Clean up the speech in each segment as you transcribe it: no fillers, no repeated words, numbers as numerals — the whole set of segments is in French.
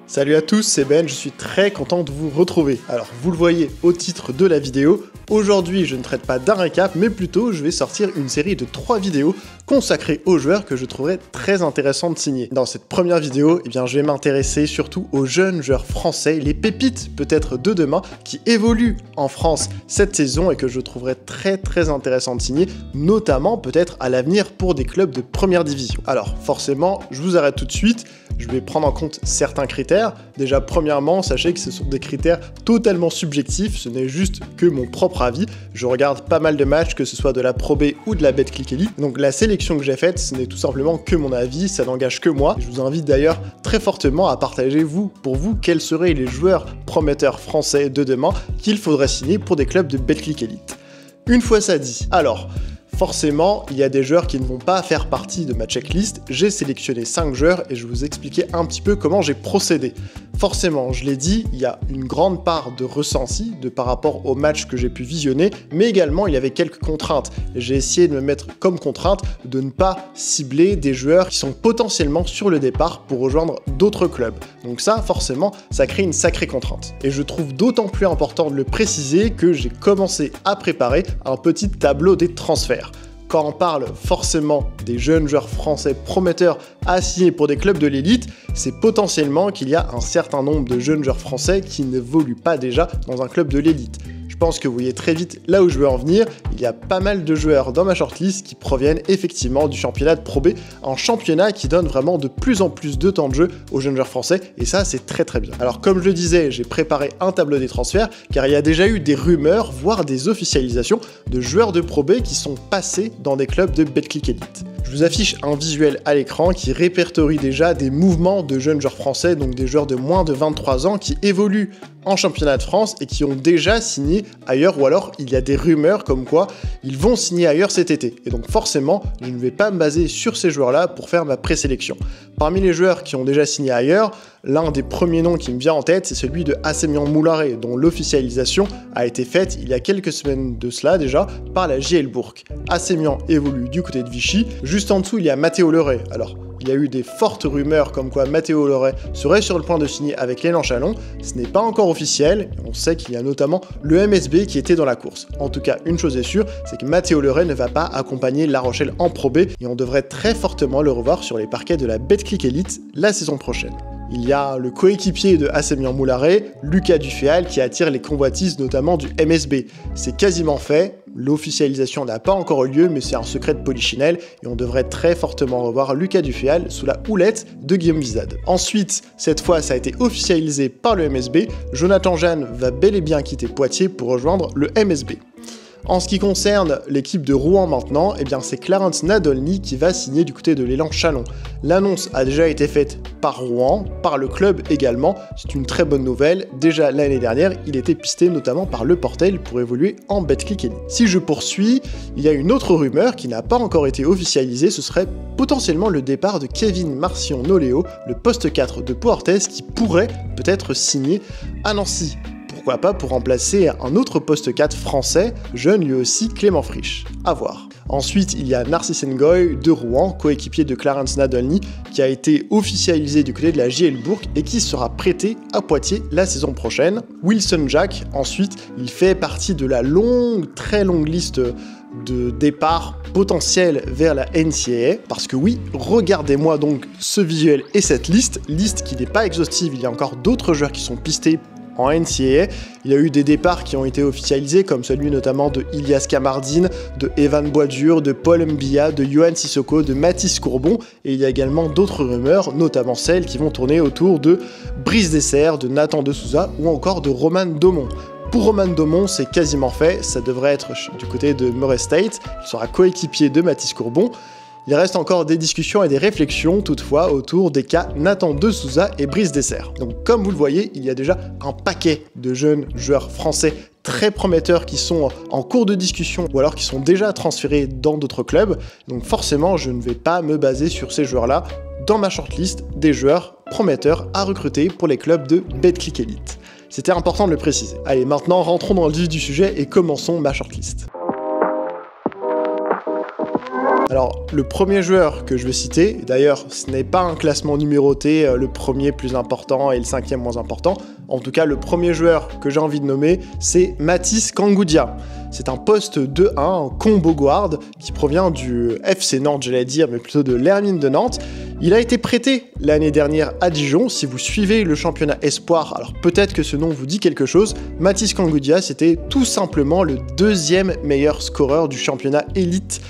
Salut à tous, c'est Ben, je suis très content de vous retrouver. Alors, vous le voyez au titre de la vidéo, aujourd'hui je ne traite pas d'un récap, mais plutôt je vais sortir une série de 3 vidéos consacrées aux joueurs que je trouverais très intéressant de signer. Dans cette première vidéo, je vais m'intéresser surtout aux jeunes joueurs français, les pépites peut-être de demain, qui évoluent en France cette saison et que je trouverais très intéressant de signer, notamment peut-être à l'avenir pour des clubs de première division. Alors forcément, je vous arrête tout de suite, je vais prendre en compte certains critères. Déjà, premièrement, sachez que ce sont des critères totalement subjectifs, ce n'est juste que mon propre avis. Je regarde pas mal de matchs, que ce soit de la Pro B ou de la Betclic Elite, donc la sélection que j'ai faite, ce n'est tout simplement que mon avis, ça n'engage que moi. Je vous invite d'ailleurs très fortement à partager, pour vous, quels seraient les joueurs prometteurs français de demain qu'il faudrait signer pour des clubs de Betclic Elite. Une fois ça dit, alors, forcément, il y a des joueurs qui ne vont pas faire partie de ma checklist. J'ai sélectionné 5 joueurs et je vais vous expliquer un petit peu comment j'ai procédé. Forcément, je l'ai dit, il y a une grande part de ressenti par rapport au match que j'ai pu visionner, mais également il y avait quelques contraintes. J'ai essayé de me mettre comme contrainte de ne pas cibler des joueurs qui sont potentiellement sur le départ pour rejoindre d'autres clubs. Donc ça, forcément, ça crée une sacrée contrainte. Et je trouve d'autant plus important de le préciser que j'ai commencé à préparer un petit tableau des transferts. Quand on parle forcément des jeunes joueurs français prometteurs à signer pour des clubs de l'élite, c'est potentiellement qu'il y a un certain nombre de jeunes joueurs français qui n'évoluent pas déjà dans un club de l'élite. Je pense que vous voyez très vite là où je veux en venir, il y a pas mal de joueurs dans ma shortlist qui proviennent effectivement du championnat de Pro B, un championnat qui donne vraiment de plus en plus de temps de jeu aux jeunes joueurs français, et ça c'est très bien. Alors comme je le disais, j'ai préparé un tableau des transferts, car il y a déjà eu des rumeurs, voire des officialisations de joueurs de Pro B qui sont passés dans des clubs de Betclic Elite. Je vous affiche un visuel à l'écran qui répertorie déjà des mouvements de jeunes joueurs français, donc des joueurs de moins de 23 ans qui évoluent en championnat de France et qui ont déjà signé ailleurs, ou alors il y a des rumeurs comme quoi ils vont signer ailleurs cet été. Et donc forcément, je ne vais pas me baser sur ces joueurs-là pour faire ma présélection. Parmi les joueurs qui ont déjà signé ailleurs, l'un des premiers noms qui me vient en tête, c'est celui de Assemian Moulare, dont l'officialisation a été faite il y a quelques semaines de cela déjà par la JL Bourg. Assemian évolue du côté de Vichy. Juste en dessous, il y a Matteo Leray. Alors, il y a eu des fortes rumeurs comme quoi Matteo Leray serait sur le point de signer avec l'élan Chalon. Ce n'est pas encore officiel. On sait qu'il y a notamment le MSB qui était dans la course. En tout cas, une chose est sûre, c'est que Matteo Leray ne va pas accompagner La Rochelle en Pro B et on devrait très fortement le revoir sur les parquets de la Betclic Elite la saison prochaine. Il y a le coéquipier de Assemian Moulare, Lucas Duféal, qui attire les convoitises notamment du MSB. C'est quasiment fait, l'officialisation n'a pas encore eu lieu, mais c'est un secret de polichinelle et on devrait très fortement revoir Lucas Duféal sous la houlette de Guillaume Vizade. Ensuite, cette fois ça a été officialisé par le MSB, Jonathan Jeanne va bel et bien quitter Poitiers pour rejoindre le MSB. En ce qui concerne l'équipe de Rouen maintenant, c'est Clarence Nadolny qui va signer du côté de l'élan Chalon. L'annonce a déjà été faite par Rouen, par le club également, c'est une très bonne nouvelle. Déjà l'année dernière, il était pisté notamment par Le Portel pour évoluer en Betclic Elite. Si je poursuis, il y a une autre rumeur qui n'a pas encore été officialisée, ce serait potentiellement le départ de Kevin Marcion-Noléo, le poste 4 de Poortez qui pourrait peut-être signer à Nancy. Pourquoi pas pour remplacer un autre poste 4 français, jeune lui aussi, Clément Frisch. À voir. Ensuite, il y a Narcisse Ngoy de Rouen, coéquipier de Clarence Nadolny, qui a été officialisé du côté de la JL Bourg et qui sera prêté à Poitiers la saison prochaine. Wilson Jack, ensuite, il fait partie de la très longue liste de départs potentiels vers la NCAA, parce que oui, regardez-moi donc ce visuel et cette liste qui n'est pas exhaustive, il y a encore d'autres joueurs qui sont pistés en NCAA. Il y a eu des départs qui ont été officialisés, comme celui notamment de Ilias Kamardine, de Evan Boisdur, de Paul Mbia, de Yohan Sissoko, de Mathis Courbon, et il y a également d'autres rumeurs, notamment celles qui vont tourner autour de Brice Dessert, de Nathan de Souza, ou encore de Roman Domon. Pour Roman Domon, c'est quasiment fait, ça devrait être du côté de Murray State, il sera coéquipier de Mathis Courbon. Il reste encore des discussions et des réflexions toutefois autour des cas Nathan de Souza et Brice Dessert. Donc comme vous le voyez, il y a déjà un paquet de jeunes joueurs français très prometteurs qui sont en cours de discussion ou alors qui sont déjà transférés dans d'autres clubs. Donc forcément, je ne vais pas me baser sur ces joueurs-là dans ma shortlist des joueurs prometteurs à recruter pour les clubs de Betclic Elite. C'était important de le préciser. Allez, maintenant rentrons dans le vif du sujet et commençons ma shortlist. Alors, le premier joueur que je vais citer, d'ailleurs, ce n'est pas un classement numéroté, le premier plus important et le cinquième moins important. En tout cas, le premier joueur que j'ai envie de nommer, c'est Mathis Kangoudia. C'est un poste 2-1, un combo guard, qui provient du FC Nantes, j'allais dire, mais plutôt de l'Hermine de Nantes. Il a été prêté l'année dernière à Dijon. Si vous suivez le championnat Espoir, alors peut-être que ce nom vous dit quelque chose. Mathis Kangoudia, c'était tout simplement le deuxième meilleur scoreur du championnat élite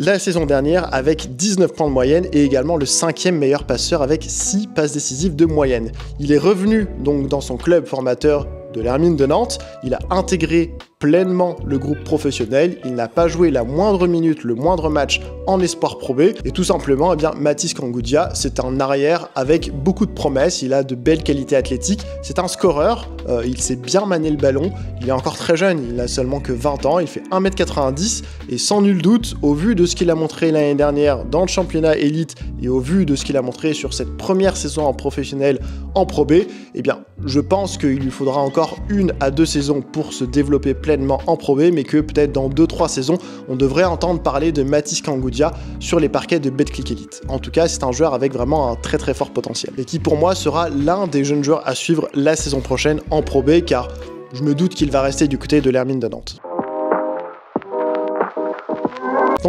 la saison dernière avec 19 points de moyenne et également le 5e meilleur passeur avec 6 passes décisives de moyenne. Il est revenu donc dans son club formateur de l'Hermine de Nantes, il a intégré pleinement le groupe professionnel, il n'a pas joué la moindre minute, le moindre match en Espoir Pro B, et tout simplement, eh bien, Mathis Kangoudia, c'est un arrière avec beaucoup de promesses, il a de belles qualités athlétiques, c'est un scoreur, il sait bien manier le ballon, il est encore très jeune, il n'a seulement que 20 ans, il fait 1m90, et sans nul doute, au vu de ce qu'il a montré l'année dernière dans le championnat élite, et au vu de ce qu'il a montré sur cette première saison en professionnel en Pro B, eh bien, je pense qu'il lui faudra encore 1 à 2 saisons pour se développer pleinement en Pro B, mais que peut-être dans 2-3 saisons, on devrait entendre parler de Mathis Kangoudia sur les parquets de Betclic Elite. En tout cas, c'est un joueur avec vraiment un très très fort potentiel, et qui pour moi sera l'un des jeunes joueurs à suivre la saison prochaine en Pro B, car je me doute qu'il va rester du côté de l'Hermine de Nantes.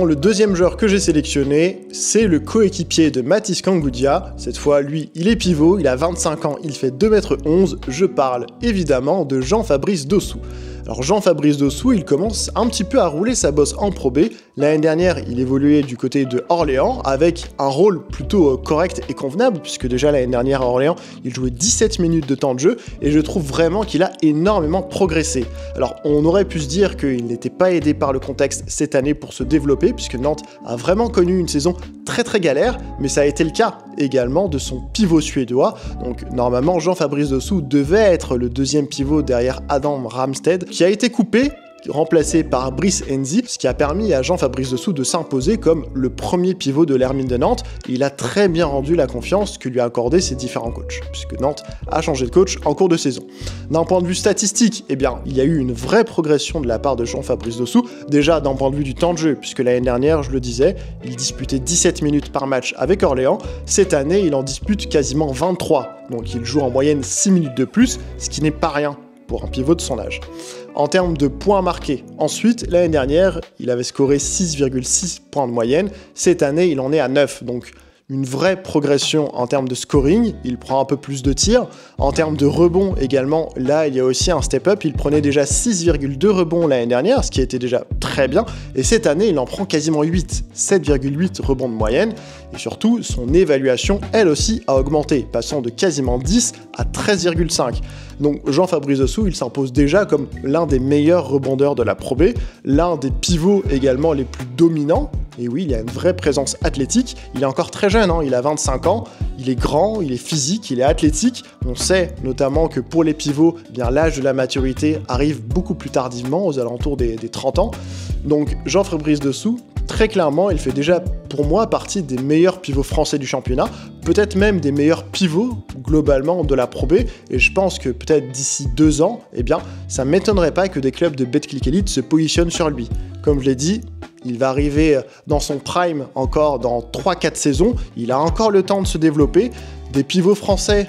Le deuxième joueur que j'ai sélectionné, c'est le coéquipier de Mathis Kangoudia. Cette fois, lui, il est pivot, il a 25 ans, il fait 2m11. Je parle évidemment de Jean-Fabrice Dossou. Alors Jean-Fabrice Dossou, il commence un petit peu à rouler sa bosse en Pro B. L'année dernière, il évoluait du côté de Orléans avec un rôle plutôt correct et convenable, puisque déjà l'année dernière à Orléans, il jouait 17 minutes de temps de jeu, et je trouve vraiment qu'il a énormément progressé. Alors on aurait pu se dire qu'il n'était pas aidé par le contexte cette année pour se développer, puisque Nantes a vraiment connu une saison très très galère, mais ça a été le cas également de son pivot suédois. Donc normalement, Jean-Fabrice Dossou devait être le deuxième pivot derrière Adam Ramstead, qui a été coupé, remplacé par Brice Enzi, ce qui a permis à Jean-Fabrice Dossou de s'imposer comme le premier pivot de l'Hermine de Nantes. Et il a très bien rendu la confiance que lui a accordé ses différents coachs, puisque Nantes a changé de coach en cours de saison. D'un point de vue statistique, eh bien, il y a eu une vraie progression de la part de Jean-Fabrice Dossou, déjà d'un point de vue du temps de jeu, puisque l'année dernière, je le disais, il disputait 17 minutes par match avec Orléans. Cette année, il en dispute quasiment 23, donc il joue en moyenne 6 minutes de plus, ce qui n'est pas rien pour un pivot de son âge. En termes de points marqués, ensuite, l'année dernière, il avait scoré 6,6 points de moyenne. Cette année, il en est à 9, donc une vraie progression en termes de scoring. Il prend un peu plus de tirs. En termes de rebonds également, là, il y a aussi un step-up. Il prenait déjà 6,2 rebonds l'année dernière, ce qui était déjà très bien. Et cette année, il en prend quasiment 8, 7,8 rebonds de moyenne. Et surtout, son évaluation, elle aussi, a augmenté, passant de quasiment 10 à 13,5. Donc Jean-Fabrice Dossou, il s'impose déjà comme l'un des meilleurs rebondeurs de la Pro B, l'un des pivots également les plus dominants. Et oui, il a une vraie présence athlétique. Il est encore très jeune, hein, il a 25 ans, il est grand, il est physique, il est athlétique. On sait notamment que pour les pivots, eh bien l'âge de la maturité arrive beaucoup plus tardivement, aux alentours des 30 ans. Donc Jean-Fabrice Dossou, très clairement, il fait déjà pour moi partie des meilleurs pivots français du championnat, peut-être même des meilleurs pivots globalement de la Pro B, et je pense que peut-être d'ici 2 ans, eh bien, ça ne m'étonnerait pas que des clubs de Betclic Elite se positionnent sur lui. Comme je l'ai dit, il va arriver dans son prime encore dans 3-4 saisons, il a encore le temps de se développer. Des pivots français,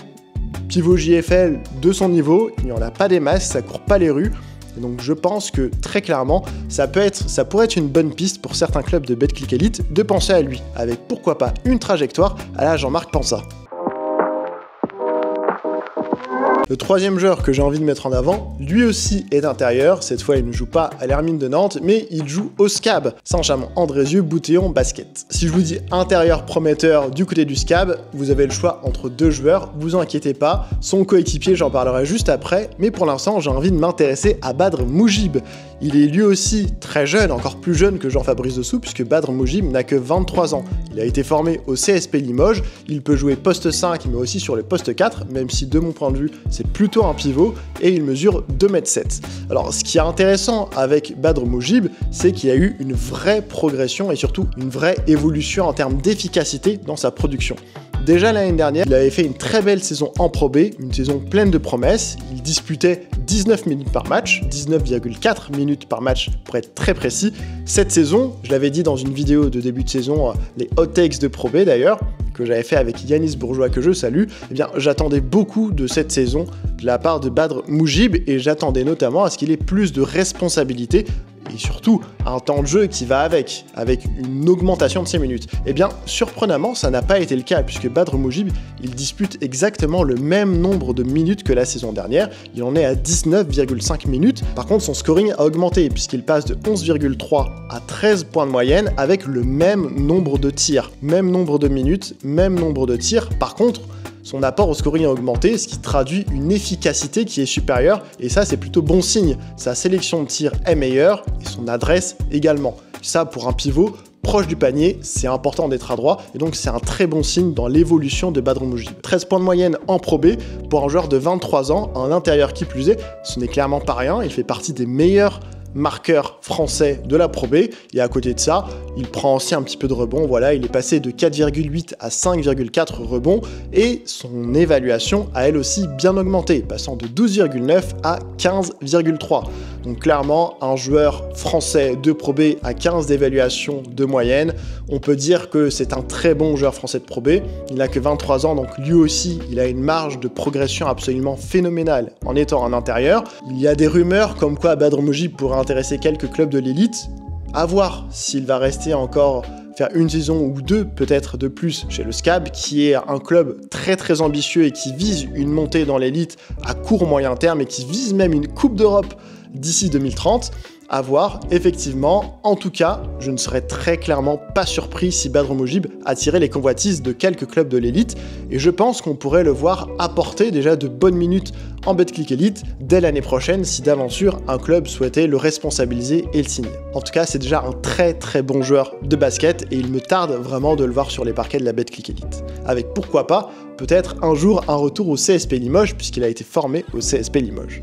pivots JFL de son niveau, il n'y en a pas des masses, ça court pas les rues. Et donc je pense que très clairement, ça pourrait être une bonne piste pour certains clubs de Betclic Elite de penser à lui, avec pourquoi pas une trajectoire à la Jean-Marc Pensat. Le troisième joueur que j'ai envie de mettre en avant, lui aussi est intérieur. Cette fois, il ne joue pas à l'Hermine de Nantes, mais il joue au SCAB, Saint-Chamond-Andrézieux Basket. Si je vous dis intérieur prometteur du côté du SCAB, vous avez le choix entre 2 joueurs, vous inquiétez pas. Son coéquipier, j'en parlerai juste après, mais pour l'instant, j'ai envie de m'intéresser à Badr Moujib. Il est lui aussi très jeune, encore plus jeune que Jean-Fabrice Dossou, puisque Badr Moujib n'a que 23 ans. Il a été formé au CSP Limoges, il peut jouer poste 5, mais aussi sur le poste 4, même si de mon point de vue, c'est plutôt un pivot, et il mesure 2,7 m. Alors, ce qui est intéressant avec Badr Moujib, c'est qu'il y a eu une vraie progression et surtout une vraie évolution en termes d'efficacité dans sa production. Déjà l'année dernière, il avait fait une très belle saison en Pro B, une saison pleine de promesses. Il disputait 19 minutes par match, 19,4 minutes par match pour être très précis. Cette saison, je l'avais dit dans une vidéo de début de saison, les hot takes de Pro B d'ailleurs, que j'avais fait avec Yanis Bourgeois, que je salue, eh bien j'attendais beaucoup de cette saison de la part de Badr Moujib et j'attendais notamment à ce qu'il ait plus de responsabilités et surtout un temps de jeu qui va avec une augmentation de ses minutes. Eh bien, surprenamment, ça n'a pas été le cas, puisque Badr Moujib, il dispute exactement le même nombre de minutes que la saison dernière, il en est à 19,5 minutes. Par contre, son scoring a augmenté, puisqu'il passe de 11,3 à 13 points de moyenne, avec le même nombre de tirs, même nombre de minutes, même nombre de tirs. Par contre, son apport au scoring a augmenté, ce qui traduit une efficacité qui est supérieure, et ça c'est plutôt bon signe. Sa sélection de tir est meilleure, et son adresse également. Ça pour un pivot proche du panier, c'est important d'être adroit, et donc c'est un très bon signe dans l'évolution de Badr Moujib. 13 points de moyenne en Pro B, pour un joueur de 23 ans, un intérieur qui plus est, ce n'est clairement pas rien, il fait partie des meilleurs marqueur français de la Pro B, et à côté de ça, il prend aussi un petit peu de rebond, voilà, il est passé de 4,8 à 5,4 rebonds, et son évaluation a elle aussi bien augmenté, passant de 12,9 à 15,3. Donc clairement, un joueur français de Pro B à 15 d'évaluation de moyenne, on peut dire que c'est un très bon joueur français de Pro B, il n'a que 23 ans, donc lui aussi, il a une marge de progression absolument phénoménale en étant un intérieur. Il y a des rumeurs comme quoi Badr Moujib pourrait intéresser quelques clubs de l'élite, à voir s'il va rester encore faire une saison ou deux peut-être de plus chez le SCAB, qui est un club très ambitieux et qui vise une montée dans l'élite à court moyen terme et qui vise même une Coupe d'Europe d'ici 2030. À voir, effectivement. En tout cas, je ne serais très clairement pas surpris si Badr Moujib attirait les convoitises de quelques clubs de l'élite, et je pense qu'on pourrait le voir apporter déjà de bonnes minutes en Betclic Elite dès l'année prochaine si d'aventure un club souhaitait le responsabiliser et le signer. En tout cas, c'est déjà un très bon joueur de basket et il me tarde vraiment de le voir sur les parquets de la Betclic Elite. Avec pourquoi pas, peut-être un jour un retour au CSP Limoges puisqu'il a été formé au CSP Limoges.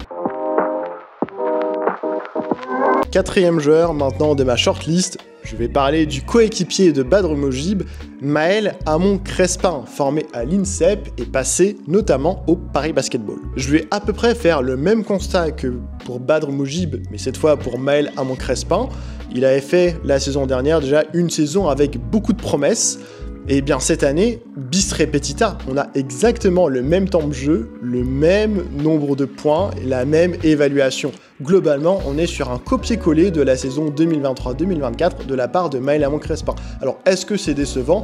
Quatrième joueur maintenant de ma shortlist, je vais parler du coéquipier de Badr Moujib, Maël Hamon Crespin, formé à l'INSEP et passé notamment au Paris Basketball. Je vais à peu près faire le même constat que pour Badr Moujib, mais cette fois pour Maël Hamon Crespin. Il avait fait la saison dernière déjà une saison avec beaucoup de promesses. Et bien cette année, bis repetita, on a exactement le même temps de jeu, le même nombre de points et la même évaluation. Globalement, on est sur un copier-coller de la saison 2023-2024 de la part de Maël Hamon Crespin. Alors, est-ce que c'est décevant?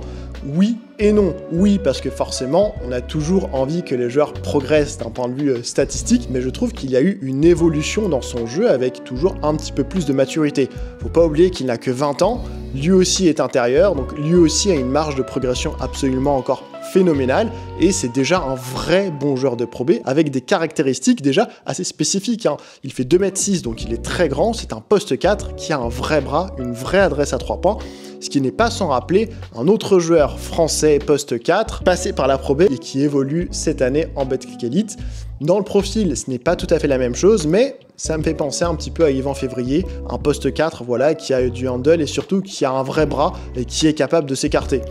Oui et non. Oui, parce que forcément, on a toujours envie que les joueurs progressent d'un point de vue statistique, mais je trouve qu'il y a eu une évolution dans son jeu avec toujours un petit peu plus de maturité. Faut pas oublier qu'il n'a que 20 ans, lui aussi est intérieur, donc lui aussi a une marge de progression absolument encore phénoménale, et c'est déjà un vrai bon joueur de Pro B, avec des caractéristiques déjà assez spécifiques. Il fait 2,6 m, donc il est très grand, c'est un poste 4 qui a un vrai bras, une vraie adresse à 3 points, ce qui n'est pas sans rappeler un autre joueur français poste 4, passé par la Pro B et qui évolue cette année en Betclic Elite. Dans le profil, ce n'est pas tout à fait la même chose, mais ça me fait penser un petit peu à Yvan Février, un poste 4, voilà, qui a du handle et surtout qui a un vrai bras et qui est capable de s'écarter.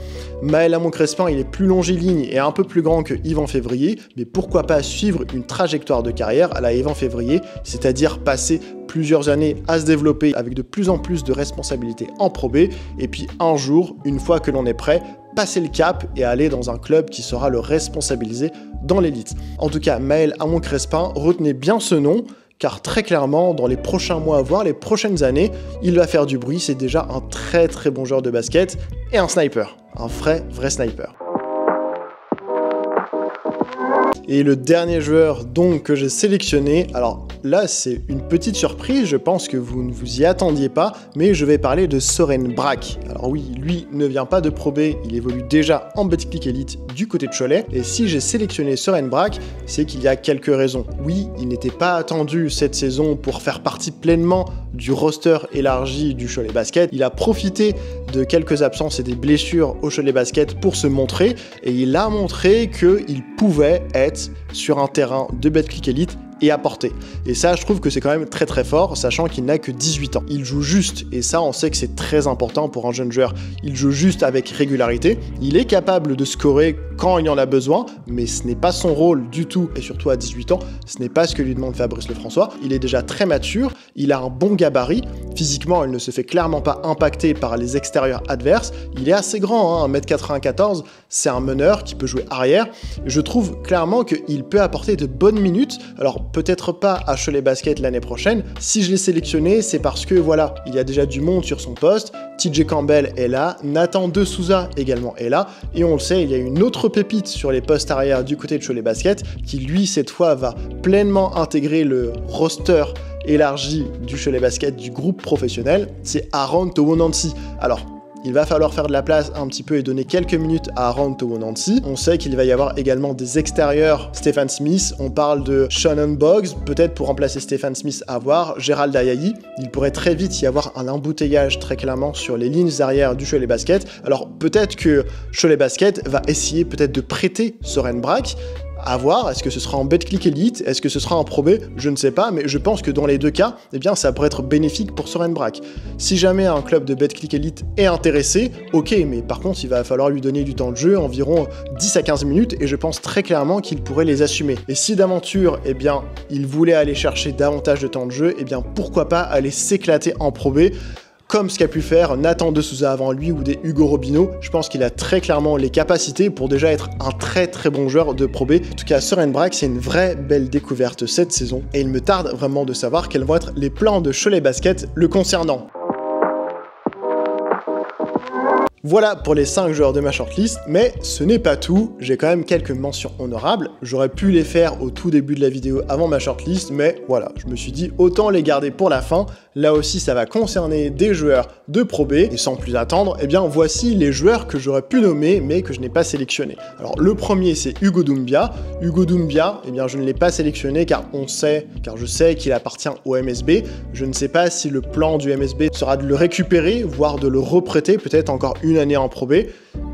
Maël Hamon Crespin, il est plus longiligne et un peu plus grand que Yvan Février, mais pourquoi pas suivre une trajectoire de carrière à la Yvan Février, c'est-à-dire passer plusieurs années à se développer avec de plus en plus de responsabilités en Pro B, et puis un jour, une fois que l'on est prêt, passer le cap et aller dans un club qui sera le responsabiliser dans l'élite. En tout cas, Maël Hamon Crespin, retenez bien ce nom, car très clairement, dans les prochains mois, voire les prochaines années, il va faire du bruit. C'est déjà un très bon joueur de basket et un sniper, un vrai sniper. Et le dernier joueur donc que j'ai sélectionné, alors là c'est une petite surprise, je pense que vous ne vous y attendiez pas, mais je vais parler de Soren Braque. Alors oui, lui ne vient pas de Pro B, il évolue déjà en Betclic Elite du côté de Cholet, et si j'ai sélectionné Soren Braque, c'est qu'il y a quelques raisons. Oui, il n'était pas attendu cette saison pour faire partie pleinement du roster élargi du Cholet Basket, il a profité de quelques absences et des blessures au Cholet Basket pour se montrer, et il a montré qu'il pouvait être sur un terrain de Betclic Elite et apporter. Et ça, je trouve que c'est quand même très très fort, sachant qu'il n'a que 18 ans. Il joue juste, et ça, on sait que c'est très important pour un jeune joueur. Il joue juste avec régularité, il est capable de scorer quand il y en a besoin, mais ce n'est pas son rôle du tout, et surtout à 18 ans, ce n'est pas ce que lui demande Fabrice Lefrançois. Il est déjà très mature, il a un bon gabarit, physiquement, il ne se fait clairement pas impacter par les extérieurs adverses, il est assez grand, hein, 1m94, c'est un meneur qui peut jouer arrière. Je trouve clairement qu'il peut apporter de bonnes minutes, alors peut-être pas à Cholet Basket l'année prochaine. Si je l'ai sélectionné, c'est parce que voilà, il y a déjà du monde sur son poste, TJ Campbell est là, Nathan De Souza également est là, et on le sait, il y a une autre pépite sur les postes arrière du côté de Cholet Basket, qui lui, cette fois, va pleinement intégrer le roster élargi du Cholet Basket, du groupe professionnel, c'est Aaron Towonansi. Alors, il va falloir faire de la place un petit peu et donner quelques minutes à Aaron Towonansi. On sait qu'il va y avoir également des extérieurs. Stephen Smith, on parle de Shannon Boggs, peut-être pour remplacer Stephen Smith à voir, Gérald Ayayi. Il pourrait très vite y avoir un embouteillage très clairement sur les lignes arrière du Cholet Basket. Alors peut-être que Cholet Basket va essayer peut-être de prêter Søren Braque. À voir, est-ce que ce sera en Betclic Elite, est-ce que ce sera en Pro B, je ne sais pas, mais je pense que dans les deux cas, eh bien, ça pourrait être bénéfique pour Søren Braque. Si jamais un club de Betclic Elite est intéressé, ok, mais par contre, il va falloir lui donner du temps de jeu, environ 10 à 15 minutes, et je pense très clairement qu'il pourrait les assumer. Et si d'aventure, eh bien, il voulait aller chercher davantage de temps de jeu, eh bien, pourquoi pas aller s'éclater en Pro B, comme ce qu'a pu faire Nathan De Souza avant lui ou des Hugo Robinho. Je pense qu'il a très clairement les capacités pour déjà être un très très bon joueur de Pro B. En tout cas, Søren Braque, c'est une vraie belle découverte cette saison et il me tarde vraiment de savoir quels vont être les plans de Cholet Basket le concernant. Voilà pour les 5 joueurs de ma shortlist, mais ce n'est pas tout, j'ai quand même quelques mentions honorables, j'aurais pu les faire au tout début de la vidéo avant ma shortlist, mais voilà, je me suis dit autant les garder pour la fin. Là aussi ça va concerner des joueurs de Pro B, et sans plus attendre, eh bien voici les joueurs que j'aurais pu nommer, mais que je n'ai pas sélectionnés. Alors le premier c'est Hugo Doumbia. Hugo Doumbia, eh bien je ne l'ai pas sélectionné car je sais qu'il appartient au MSB, je ne sais pas si le plan du MSB sera de le récupérer, voire de le reprêter peut-être encore une année en Pro B.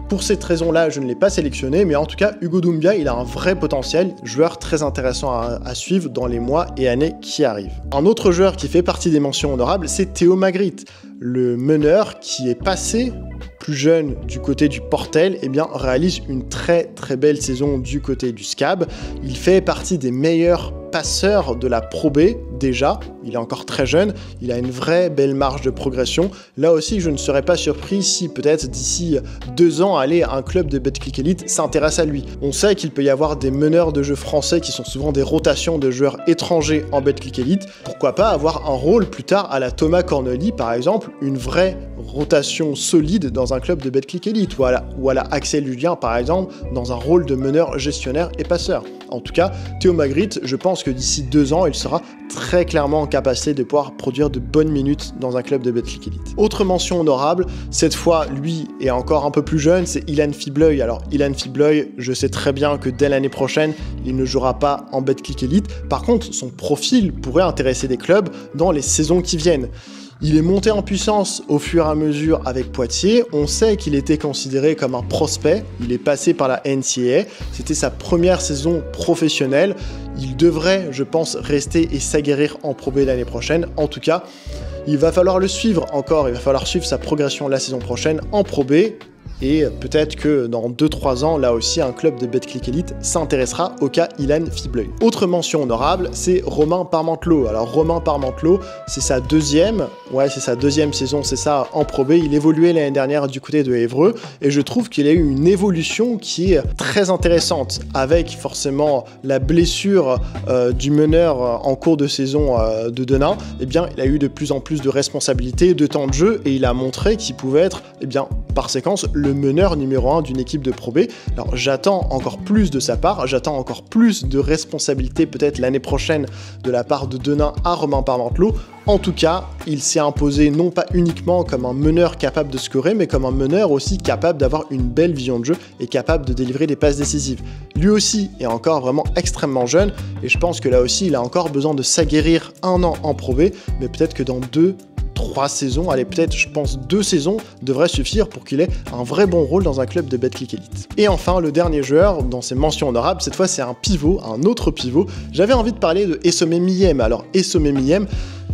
Pour cette raison-là, je ne l'ai pas sélectionné, mais en tout cas, Hugo Doumbia, il a un vrai potentiel, joueur très intéressant à suivre dans les mois et années qui arrivent. Un autre joueur qui fait partie des mentions honorables, c'est Théo Magritte, le meneur qui est passé plus jeune du côté du Portel, eh bien, réalise une très très belle saison du côté du SCAB. Il fait partie des meilleurs passeur de la Pro B déjà, il est encore très jeune, il a une vraie belle marge de progression. Là aussi, je ne serais pas surpris si peut-être d'ici 2 ans, un club de Betclic Elite s'intéresse à lui. On sait qu'il peut y avoir des meneurs de jeu français qui sont souvent des rotations de joueurs étrangers en Betclic Elite. Pourquoi pas avoir un rôle plus tard à la Thomas Cornely par exemple, une vraie rotation solide dans un club de Betclic Elite, ou à la Axel Julien par exemple, dans un rôle de meneur, gestionnaire et passeur. En tout cas, Théo Magritte, je pense que d'ici 2 ans, il sera très clairement en capacité de pouvoir produire de bonnes minutes dans un club de Betclic Elite. Autre mention honorable, cette fois, lui est encore un peu plus jeune, c'est Ilan Fibleuil. Alors, Ilan Fibleuil, je sais très bien que dès l'année prochaine, il ne jouera pas en Betclic Elite. Par contre, son profil pourrait intéresser des clubs dans les saisons qui viennent. Il est monté en puissance au fur et à mesure avec Poitiers. On sait qu'il était considéré comme un prospect. Il est passé par la NCAA. C'était sa première saison professionnelle. Il devrait, je pense, rester et s'aguerrir en Pro B l'année prochaine. En tout cas, il va falloir le suivre encore. Il va falloir suivre sa progression la saison prochaine en Pro B. Et peut-être que dans 2-3 ans, là aussi, un club de Betclic Elite s'intéressera au cas Ilan Fibleuil. Autre mention honorable, c'est Romain Parmentelot. Alors Romain Parmentelot, c'est sa deuxième saison, c'est ça, en Pro B. Il évoluait l'année dernière du côté de Évreux, et je trouve qu'il a eu une évolution qui est très intéressante, avec forcément la blessure du meneur en cours de saison de Denain. Eh bien, il a eu de plus en plus de responsabilités, de temps de jeu, et il a montré qu'il pouvait être, eh bien, par séquence, le meneur numéro 1 d'une équipe de Pro B. Alors j'attends encore plus de sa part, j'attends encore plus de responsabilités peut-être l'année prochaine de la part de Denain à Romain Parmentelot. En tout cas, il s'est imposé non pas uniquement comme un meneur capable de scorer, mais comme un meneur aussi capable d'avoir une belle vision de jeu et capable de délivrer des passes décisives. Lui aussi est encore vraiment extrêmement jeune, et je pense que là aussi il a encore besoin de s'aguerrir 1 an en Pro B, mais peut-être que dans 3 saisons, allez peut-être je pense 2 saisons devraient suffire pour qu'il ait un vrai bon rôle dans un club de Betclic Elite. Et enfin le dernier joueur dans ces mentions honorables, cette fois c'est un pivot, un autre pivot. J'avais envie de parler de Essome Miyem. Alors Essome Miyem,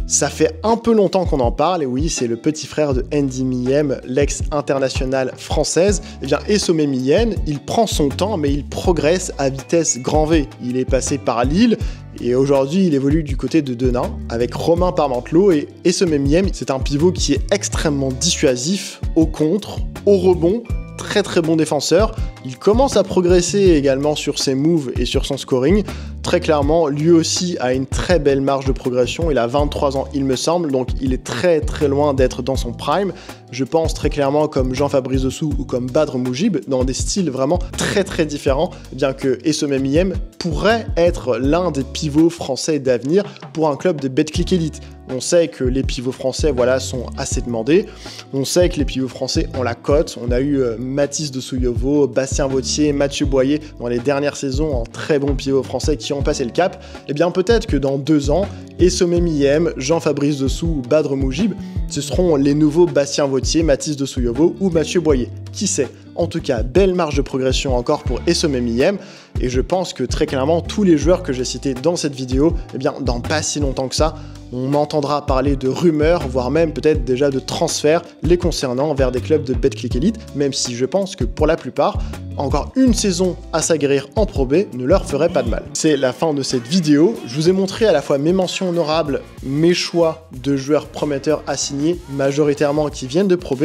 ça fait un peu longtemps qu'on en parle, et oui, c'est le petit frère de Andy Miyem, l'ex-internationale française. Et bien, Essome Miyem, il prend son temps, mais il progresse à vitesse grand V. Il est passé par Lille, et aujourd'hui, il évolue du côté de Denain, avec Romain Parmentelot, et Essome Miyem, c'est un pivot qui est extrêmement dissuasif, au contre, au rebond, très bon défenseur. Il commence à progresser également sur ses moves et sur son scoring. Très clairement, lui aussi a une très belle marge de progression. Il a 23 ans, il me semble, donc il est très loin d'être dans son prime. Je pense très clairement comme Jean-Fabrice Dessous ou comme Badr Moujib, dans des styles vraiment très différents, bien que Essome Miyem pourrait être l'un des pivots français d'avenir pour un club de Betclic Elite. On sait que les pivots français sont assez demandés. On sait que les pivots français ont la cote. On a eu Mathis de Souyovo, Bastien Vautier, Mathieu Boyer dans les dernières saisons en très bons pivots français qui ont passé le cap. Et bien peut-être que dans 2 ans, Essome Miyem, Jean-Fabrice Dessous ou Badr Moujib, ce seront les nouveaux Bastien Vautier, Mathis de Souyovo ou Mathieu Boyer. Qui sait? En tout cas, belle marge de progression encore pour Essome Miyem, et je pense que très clairement, tous les joueurs que j'ai cités dans cette vidéo, eh bien, dans pas si longtemps que ça, on entendra parler de rumeurs, voire même peut-être déjà de transferts les concernant vers des clubs de Betclic Elite, même si je pense que pour la plupart, encore une saison à s'aguerrir en Pro B ne leur ferait pas de mal. C'est la fin de cette vidéo. Je vous ai montré à la fois mes mentions honorables, mes choix de joueurs prometteurs à signer, majoritairement qui viennent de Pro B.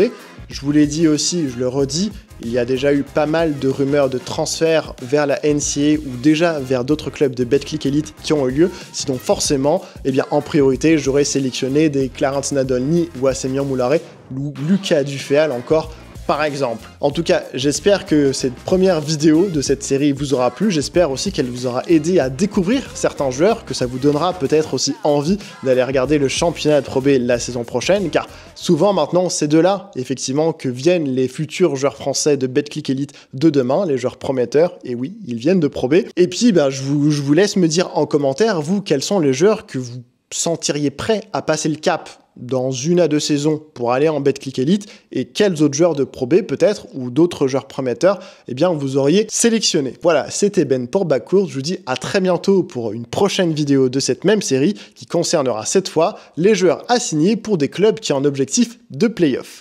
Je vous l'ai dit aussi, je le redis, il y a déjà eu pas mal de rumeurs de transferts vers la NCAA ou déjà vers d'autres clubs de Betclic Elite qui ont eu lieu. Sinon forcément, eh bien, en priorité, j'aurais sélectionné des Clarence Nadolny ou Assemian Moularet ou Lucas Duféal encore, par exemple. En tout cas, j'espère que cette première vidéo de cette série vous aura plu. J'espère aussi qu'elle vous aura aidé à découvrir certains joueurs, que ça vous donnera peut-être aussi envie d'aller regarder le championnat de Pro B la saison prochaine, car souvent maintenant, c'est de là, effectivement, que viennent les futurs joueurs français de Betclic Elite de demain, les joueurs prometteurs, et oui, ils viennent de Pro B. Et puis, je vous laisse me dire en commentaire, vous, quels sont les joueurs que vous sentiriez prêts à passer le cap dans 1 à 2 saisons pour aller en Betclic Elite, et quels autres joueurs de Pro B peut-être, ou d'autres joueurs prometteurs, eh bien vous auriez sélectionné. Voilà, c'était Ben pour Backcourt, je vous dis à très bientôt pour une prochaine vidéo de cette même série qui concernera cette fois les joueurs assignés pour des clubs qui ont un objectif de play-off.